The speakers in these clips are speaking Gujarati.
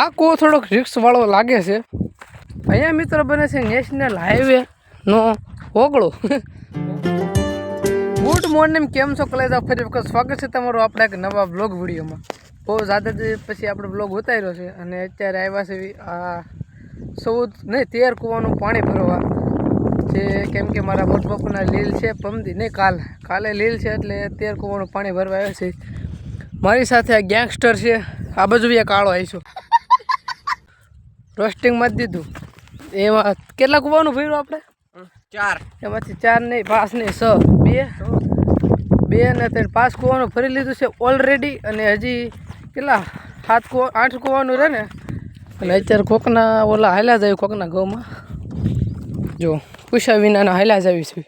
આ કૂવો થોડોક રિસ્કવાળો લાગે છે. અહીંયા મિત્રો બને છે નેશનલ હાઈવેનો ઓગળો. ગુડ મોર્નિંગ, કેમ છો કલેજા? ફરી વખત સ્વાગત છે તમારું આપણા એક નવા બ્લોગ વિડીયોમાં. બહુ જ્યાદા પછી આપણે બ્લોગ ઉતાર્યો છે અને અત્યારે આવ્યા છે આ 13 કૂવાનું પાણી ભરવા છે. કેમ કે મારા મોટા બાપુના લીલ છે પમદી નહીં કાલે લીલ છે એટલે 13 કૂવાનું પાણી ભરવા આવ્યા છે. મારી સાથે આ ગેંગસ્ટર છે. આ બાજુ બી કાળો આવીશું રોસ્ટિંગમાં જ દીધું. એમાં કેટલા કૂવાનું ભર્યું આપણે? 4. એમાંથી 4 નહીં, 5 નહીં, 6, 2 ને 3, 5 કૂવાનું ભરી લીધું છે ઓલરેડી. અને હજી કેટલા 8 કૂવાનું રહે ને. અને અત્યારે કોકના ઓલા હાલ્યા જાય, કોકના ઘઉંમાં જો પૂછા વિનાના હાલ્યા જ આવી છે.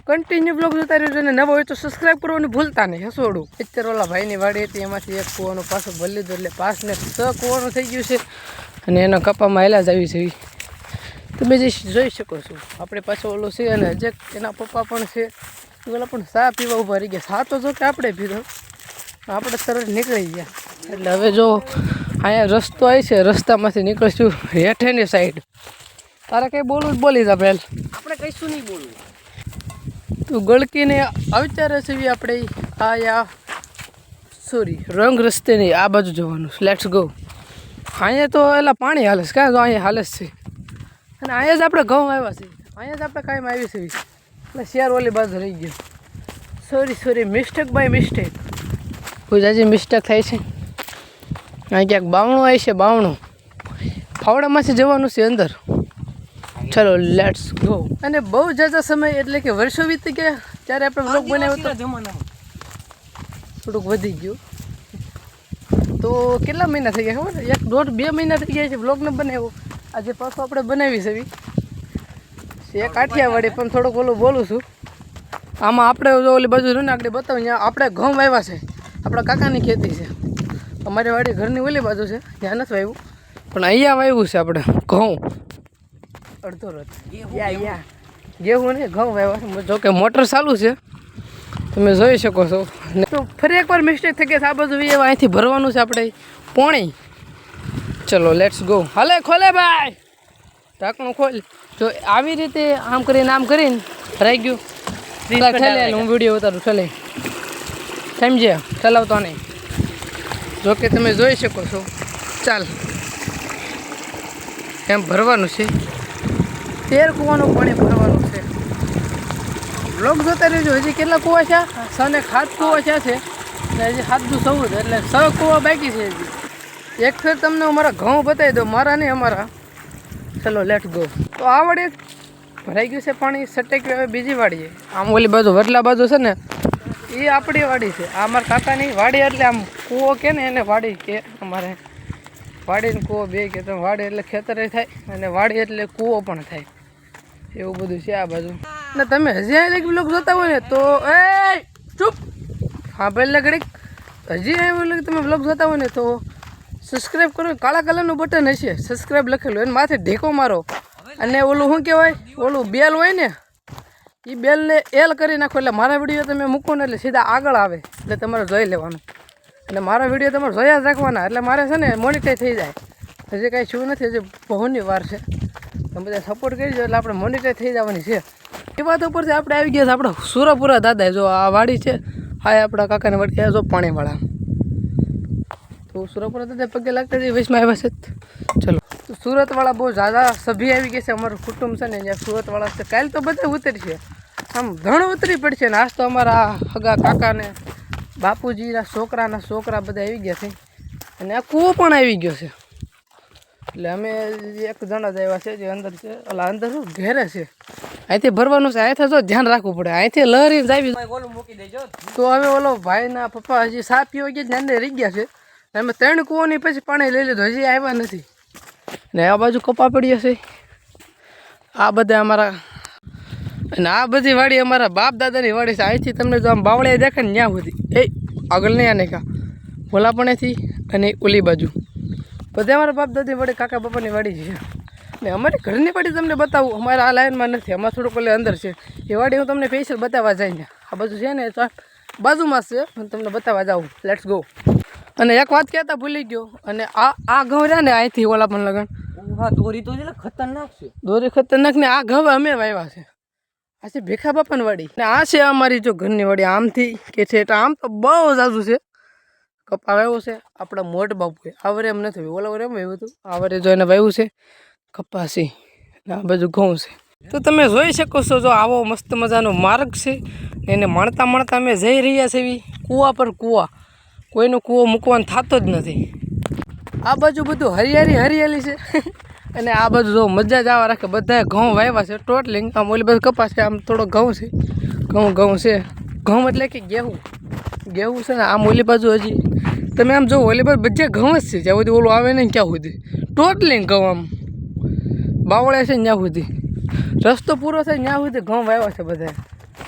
કન્ટિન્યુ બ્લોગ જોતા રહ્યો અને નવો હોય તો સબસ્ક્રાઈબ કરવાનું ભૂલતા નહીં. હસોડું અત્યારે ઓલા ભાઈની વાડી હતી એમાંથી 1 કૂવાનું પાછું ભરી લીધું એટલે 5 ને 6 કૂવાનું થઈ ગયું છે. અને એના કપામાં હાલ્યા જ આવી છે. તમે જે જોઈ શકો છો આપણે પાછો ઓલો છે અને હજે એના પપ્પા પણ છે. ઓલા પણ ચા પીવા ઊભા રહી ગયા. ચા તો જો કે આપણે પીધો, આપણે તરત નીકળી ગયા. એટલે હવે જો અહીંયા રસ્તો આવી છે, રસ્તામાંથી નીકળશું હેઠેની સાઈડ. તારે કંઈ બોલવું જ બોલી જા પહેલ. આપણે કહીશું નહીં બોલવું. તું ગળકીને અવિચારે છે આપણે આયા સોરી રંગ રસ્તે નહીં, આ બાજુ જવાનું. Let's go. અહીંયા તો એલા પાણી હાલે છે કાં? તો અહીંયા હાલે છે. અને અહીંયા જ આપણે ઘઉં આવ્યા છે, અહીંયા જ આપણે કાયમ આવી છે. એટલે શેર ઓલી બાજુ રહી ગયો. Sorry mistake by mistake. કોઈ જાજી મિસ્ટેક થાય છે. અહીં ક્યાંક બાવણું આવી છે, બાવણું ફાવડામાંથી જવાનું છે અંદર. ચલો લેટ્સ ગો. અને બહુ જાજા સમય એટલે કે વર્ષો વીતી ગયા ત્યારે આપણે બ્લોગ બનાવ્યો હતો. થોડુંક વધી ગયું તો કેટલા મહિના થઈ ગયા ખબર? 1.5-2 મહિના થઈ ગયા છે બ્લોગ ન બનાવ્યો. આજે પાછું આપણે બનાવી છે એક કાઠિયાવાડી, પણ થોડુંક ઓલું બોલું છું. આમાં આપણે જો ઓલી બાજુ ને આગળ બતાવું, ત્યાં આપણે ઘઉં વાવ્યા છે. આપણા કાકાની ખેતી છે. અમારી વાડી ઘરની ઓલી બાજુ છે, ત્યાં નથી વાવ્યું, પણ અહીંયા વાવ્યું છે આપણે ઘઉં. અડધો રથ ગેહું નહીં, ઘઉં વાવ્યા છે. જો કે મોટર ચાલુ છે, તમે જોઈ શકો છો. તો ફરી એકવાર મિસ્ટેક થઈ ગઈ છે. આ બાજુ અહીંથી ભરવાનું છે આપણે પોણી. ચલો લેટ્સ ગો. હાલે ખોલે ભાઈ, ઢાંકણું ખોલ. જો આવી રીતે આમ કરીને ભરાઈ ગયું. હું વિડીયો ઉતારું ચલે, સમજ્યા? ચલાવતો નહીં. જો કે તમે જોઈ શકો છો. ચાલ એમ ભરવાનું છે. 13 કૂવાનું પાણી ભરવાનું છે. બ્લોગ જોતા રહેજો. હજી કેટલા કૂવા છે? 6 ને 7 કૂવા છે. અને હજી 7 દુ 14 એટલે 6 કૂવા બાકી છે હજી. એક ફેર તમને અમારા ઘઉં બતાવી દો, મારા નહીં અમારા. ચલો લેટ ગો. તો આ વાડી ભરાઈ ગયું છે પાણી. સટેક હવે બીજી વાડીએ આમ ઓલી બાજુ વડલા બાજુ છે ને, એ આપણી વાડી છે. આ અમારા કાકાની વાડી. એટલે આમ કૂવો કે ને એને વાડી કે. અમારે વાડીને કૂવો બે કે. તમે વાડી એટલે ખેતર થાય અને વાડી એટલે કૂવો પણ થાય, એવું બધું છે આ બાજુ. ને તમે હજી અહીં બ્લોગ જોતા હોય ને તો એ ચૂપ, હા પહેલાં ઘડીક હજી અહીં તમે બ્લોગ જોતા હોય ને તો સબસ્ક્રાઈબ કરો. કાળા કલરનું બટન હશે, સબસ્ક્રાઈબ લખેલું, એને માથે ઢેકો મારો. અને ઓલું શું કહેવાય, ઓલું બેલ હોય ને, એ બેલને એલ કરી નાખો. એટલે મારા વિડીયો તમે મૂકો ને એટલે સીધા આગળ આવે. એટલે તમારે જોઈ લેવાનું. અને મારા વિડીયો તમારે જોયા જ રાખવાના. એટલે મારે છે ને મોનિટાઈઝ થઈ જાય. હજી કાંઈ શું નથી, હજી બહુની વાર છે. તમે બધા સપોર્ટ કરી દો એટલે આપણે મોનિટાઈઝ થઈ જવાની છે. એ વાત ઉપરથી આપણે આવી ગયા છે આપણા સુરાપુરા દાદા. જો આ વાડી છે, હા આપણા કાકાની વાડી. જો પાણીવાળા તો સુરતપુરા દાદા પગે લાગતા જઈએ વૈશમાં આવ્યા છે. ચલો તો સુરતવાળા બહુ જ્યાદા સભ્ય આવી ગયા છે. અમારું કુટુંબ છે ને જ્યાં સુરતવાળા છે. કાલે તો બધા ઉતરશે, આમ ધણ ઉતરી પડશે ને. આજ તો અમારા હગા કાકાને બાપુજીના છોકરા બધા આવી ગયા છે. અને આ કૂવો પણ આવી ગયો છે. એટલે અમે એક જણા જ આવ્યા છે જે અંદર છે. ઓલા અંદર શું ઘેરે છે, અહીંથી ભરવાનું છે. અહીંથી જો ધ્યાન રાખવું પડે, અહીંથી લહેરીને આવી મૂકી દેજો. તો હવે ઓલો ભાઈના પપ્પા હજી સા પીવા ગયા ને અંદર રહી ગયા છે. અમે 3 કૂવાની પછી પાણી લઈ લીધું, હજી આવ્યા નથી. ને આ બાજુ કપા પડી હશે. આ બધા અમારા, અને આ બધી વાડી અમારા બાપ દાદાની વાડી છે. અહીંથી તમને જો આમ બાવળિયા દેખાય ને ત્યાં સુધી એ આગળ નહીં આને કા ભોલાપણેથી અને ઓલી બાજુ બધા અમારા બાપ દાદી વાડી, કાકા બાપાની વાડી છે. ને અમારી ઘરની વાડી તમને બતાવું. અમારા આ લાઈનમાં નથી, અમારે થોડુંક ઓલે અંદર છે. એ વાડી હું તમને સ્પેશિયલ બતાવવા જઈને આ બાજુ છે ને બાજુમાં છે, હું તમને બતાવવા જાઉં. Let's go. અને એક વાત કહેતા ભૂલી ગયો, અને આ ઘઉં રહ્યા ને અહીંથી ઓલા પણ લગન હા દોરી તો છે ખતરનાક છે. દોરી ખતરનાક ને આ ઘઉં અમે વાવ્યા છે. આ છે ભીખા બાપાની વાડી ને આ છે અમારી જો ઘરની વાડી. આમથી કે છે એટલે આમ તો બહુ જાજુ છે. કપા વાવ્યો છે આપણા મોટ બાપુએ. આ વરે એમ નથી ઓલા વરે એમ વાવ્યું હતું. આ વરે જો એને વાવ્યું છે કપાસી ને આ બાજુ ઘઉં છે. તો તમે જોઈ શકો છો જો આવો મસ્ત મજાનો માર્ગ છે ને એને માણતા માણતા અમે જઈ રહ્યા છીએ કૂવા પર. કૂવા કોઈનો કૂવો મૂકવાનો થતો જ નથી. આ બાજુ બધું હરિયાળી છે અને આ બાજુ જો મજા જ આવવા રાખે. બધાએ ઘઉં વાવ્યા છે ટોટલિંગ. આમ ઓલી બાજુ કપાસ છે, આમ થોડો ઘઉં છે. ઘઉં છે. ઘઉં એટલે કે ગેહું છે ને. આમ ઓલી બાજુ હજી તમે આમ જો ઓલી બાજુ બધા ઘઉં જ છે. જ્યાં સુધી ઓલું આવે નહીં ક્યાં સુધી ટોટલિંગ ઘઉં આમ બાવળે છે ત્યાં સુધી. રસ્તો પૂરો થાય ત્યાં સુધી ઘઉં વાવ્યા છે બધાએ.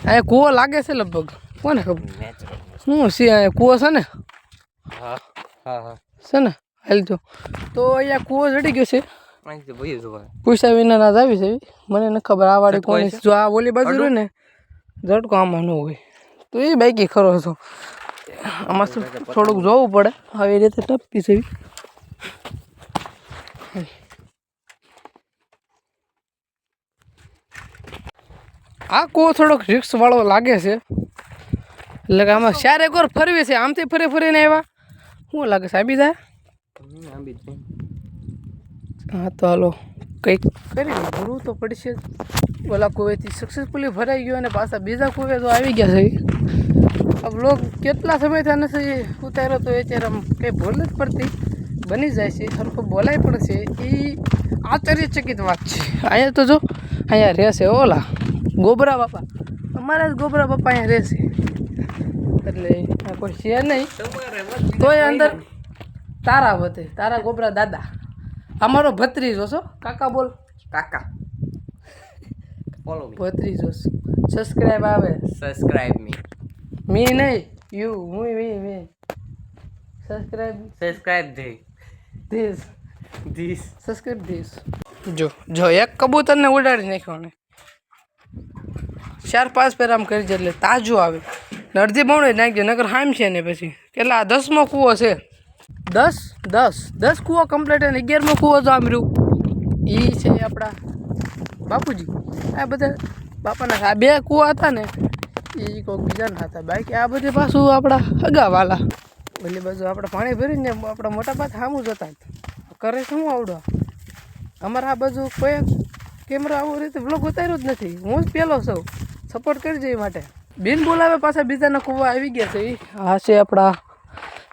અહીંયા કૂવો લાગે છે લગભગ, કોને ખબર શું છે અહીંયા કૂવો છે ને. હા હા હા છે ને હાલ તો અહીંયા કૂવો ચડી ગયો છે. પૂછા વિના ના જ આવી છે. મને ન ખબર આ વાળી કોની. જો આ ઓલી બાજુ રહે ને ઝટકો આમાં ન હોય તો એ બાઈકી ખરો છો. આમાં શું થોડુંક જોવું પડે. આવી રીતે ટપકી છે. આ કૂવો થોડોક રિક્સ વાળો લાગે છે. એટલે કે આમાં ચાર એક વાર ફરવી છે. આમથી ફરીને આવ્યા શું લાગે છે આબી જાય. હા તો હાલો કંઈક કરી ભરવું તો પડશે. ઓલા કુવેથી સક્સેસફુલી ભરાઈ ગયો અને પાછા બીજા કુવે તો આવી ગયા છે. આ બ્લોગ કેટલા સમયથી નથી ઉતાર્યો તો એ ત્યારે કંઈ ભૂલ જ પડતી બની જાય છે. સરખું બોલાય પણ છે. એ આશ્ચર્યચકિત વાત છે. અહીંયા તો જો અહીંયા રહેશે ઓલા ગોબરા બાપા. અમારા જ ગોબરા બાપા અહીંયા રહેશે. એટલે કોઈ છે નહીં તોય અંદર તારા વધે. તારા ગોબરા દાદા અમારો ભત્રીજો છો. કાકા બોલ. કાકા ફોલો ભત્રીજો સબસ્ક્રાઇબ આવે. સબસ્ક્રાઇબ મી નહીં you me subscribe this subscribe this. જો એક કબૂતરને ઉડાડી નાખ્યો ને 4-5 પેર આમ કરી જાય એટલે તાજું આવે. અડધી બમણો નાખજો નકર હામ છે ને. પછી કેટલા 10મો કૂવો છે. 10 કૂવો કમ્પ્લીટ. અને 11મો કૂવો જો આમ રહ્યું એ છે આપણા બાપુજી. આ બધા બાપાના આ 2 કૂવા હતા ને એ કોઈક બીજાના હતા. બાકી આ બધે પાછું આપણા અગાવાલા. ઓલી બાજુ આપણે પાણી ભરીને આપણા મોટા પાસે સામું જતા કરે શું આવડો. અમારા આ બાજુ કોઈ કેમેરા આવું રીતે બ્લોગ ઉતાર્યો જ નથી. હું જ પહેલો છું. સપોર્ટ કરજો એ માટે. બિન બોલાવે પાછા બીજાના કૂવા આવી ગયા છે. આ છે આપણા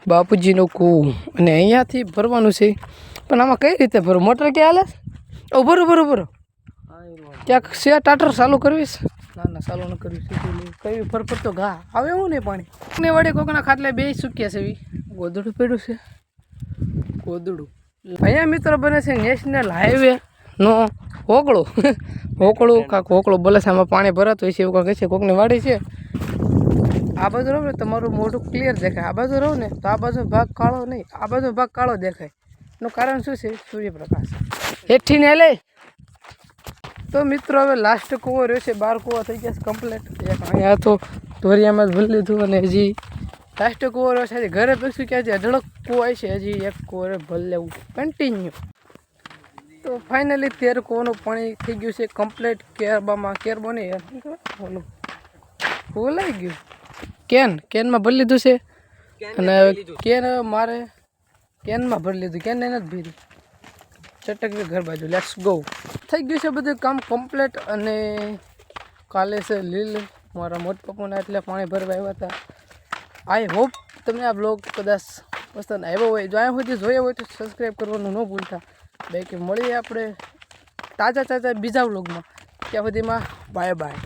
બાપુજીનો કૂવો અને અહીંયાથી ભરવાનું છે. પણ આમાં કઈ રીતે ભરું? મોટર ક્યાં હાલે? ભરો ક્યાંક છે ટાટર ચાલુ કરવીશ? ના ચાલુ ન કરવી. કઈ ફરફર તો ઘા આવે એવું નહીં પાણી ને વડે કોકના ખાટલે બે સૂક્યા છે. ગોદડું પડ્યું છે. ગોદડું અહીંયા મિત્રો બને છે નેશનલ હાઈવે નો હોકળું કાંક હોકળું બોલે છે. આમાં પાણી ભરાતું હોય છે એવું કાંક છે. કોકની વાડી છે. આ બાજુ રહો ને તમારું મોઢું ક્લિયર દેખાય. આ બાજુ રહો ને તો આ બાજુ ભાગ કાળો નહીં, આ બાજુ ભાગ કાળો દેખાય. એનું કારણ શું છે? સૂર્યપ્રકાશ હેઠી ને લે. તો મિત્રો હવે લાસ્ટ કૂવો રહ્યો છે. 12 કૂવા થઈ ગયા છે કમ્પ્લીટ. એક અહીંયા તો ધોરિયામાં જ ભરી લીધું અને હજી લાસ્ટ કૂવો રહ્યો છે. ઘરે પછી ક્યાં છે અઢળક કૂવો છે. હજી એક કૂવો ભરી લેવું કન્ટિન્યુ. તો ફાઇનલી 13 કૂવાનું પાણી થઈ ગયું છે કમ્પ્લીટ. કેરબો નહીં ઓલું ભૂલાઈ ગયું. કેનમાં ભરી લીધું છે. અને કેન મારે કેનમાં ભરી લીધું. કેન એને જ ભરી ચટકવી ઘર બાજુ. Let's go. થઈ ગયું છે બધું કામ કમ્પ્લીટ. અને કાલે છે લીલ મારા મોટ પપ્પાના એટલે પાણી ભરવા આવ્યા હતા. આઈ હોપ તમને આ બ્લોગ કદાચ પસંદ આવ્યો હોય. જો અહીંયા સુધી જોયા હોય તો સબસ્ક્રાઈબ કરવાનું ન ભૂલતા. બાકી મળીએ આપણે તાજા બીજા બ્લોગમાં. ત્યાં સુધીમાં બાય.